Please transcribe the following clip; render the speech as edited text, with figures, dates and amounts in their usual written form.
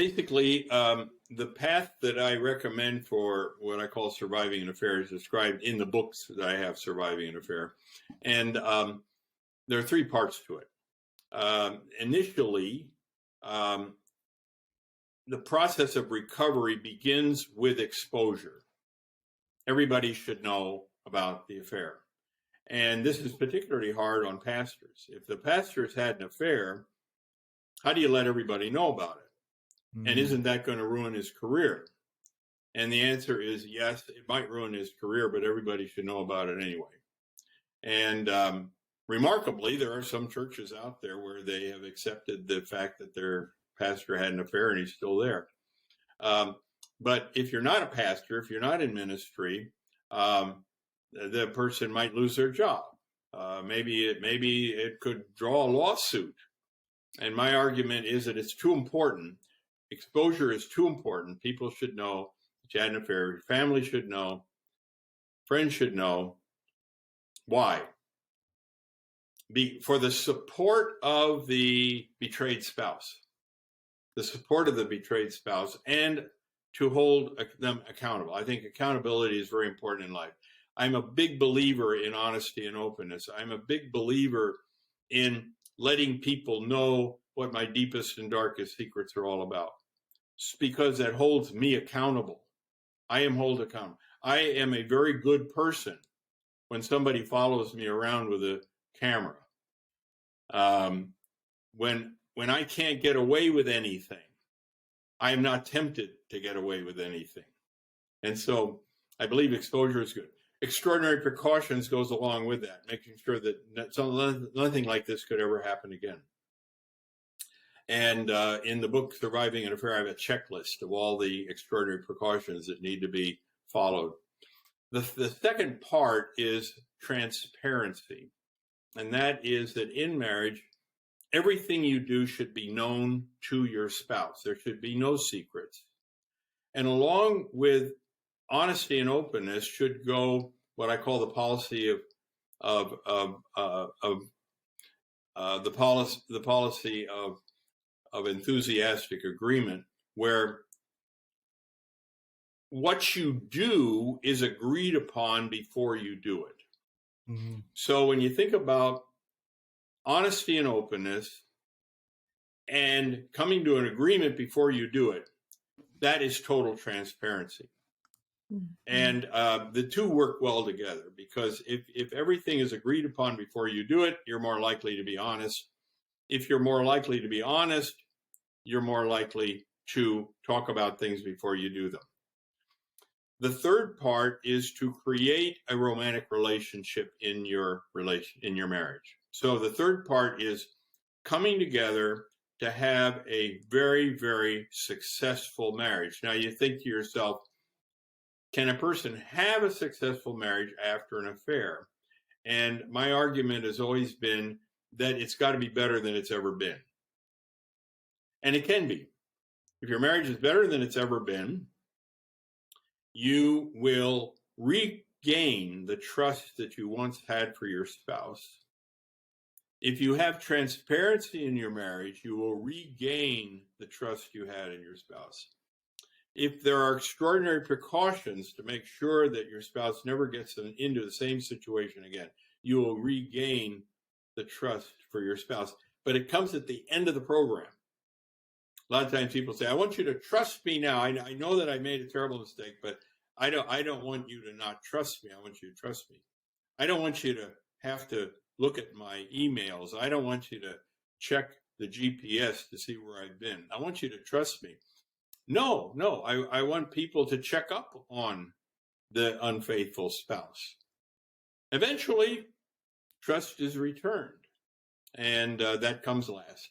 Basically, the path that I recommend for what I call surviving an affair is described in the books that I have, Surviving an Affair. And there are three parts to it. Initially, the process of recovery begins with exposure. Everybody should know about the affair. And this is particularly hard on pastors. If the pastor has had an affair, how do you let everybody know about it? Mm-hmm. And isn't that going to ruin his career? And the answer is yes, it might ruin his career, but everybody should know about it anyway. And remarkably, there are some churches out there where they have accepted the fact that their pastor had an affair and he's still there. But if you're not a pastor, if you're not in ministry, the person might lose their job. Maybe it could draw a lawsuit. And my argument is that it's too important. Exposure is too important. People should know that you had an affair. Your family should know. Friends should know. Why? For the support of the betrayed spouse. The support of the betrayed spouse, and to hold them accountable. I think accountability is very important in life. I'm a big believer in honesty and openness. I'm a big believer in letting people know what my deepest and darkest secrets are all about. It's because that holds me accountable. I am held accountable. I am a very good person when somebody follows me around with a camera. When I can't get away with anything, I am not tempted to get away with anything. And so I believe exposure is good. Extraordinary precautions goes along with that, making sure that nothing like this could ever happen again. And in the book, Surviving an Affair, I have a checklist of all the extraordinary precautions that need to be followed. The second part is transparency. And that is that in marriage, everything you do should be known to your spouse. There should be no secrets. And along with honesty and openness should go what I call the policy of enthusiastic agreement, where what you do is agreed upon before you do it. Mm-hmm. So when you think about honesty and openness and coming to an agreement before you do it, that is total transparency. Mm-hmm. And the two work well together, because if everything is agreed upon before you do it, you're more likely to be honest. If you're more likely to be honest, you're more likely to talk about things before you do them. The third part is to create a romantic relationship in your marriage. So the third part is coming together to have a very, very successful marriage. Now you think to yourself, can a person have a successful marriage after an affair? And my argument has always been that it's got to be better than it's ever been. And it can be. If your marriage is better than it's ever been, you will regain the trust that you once had for your spouse. If you have transparency in your marriage, you will regain the trust you had in your spouse. If there are extraordinary precautions to make sure that your spouse never gets into the same situation again, you will regain the trust for your spouse. But it comes at the end of the program. A lot of times people say, I want you to trust me now. I know that I made a terrible mistake, but I don't want you to not trust me. I want you to trust me. I don't want you to have to look at my emails. I don't want you to check the GPS to see where I've been. I want you to trust me. No, I want people to check up on the unfaithful spouse. Eventually, trust is returned, and that comes last.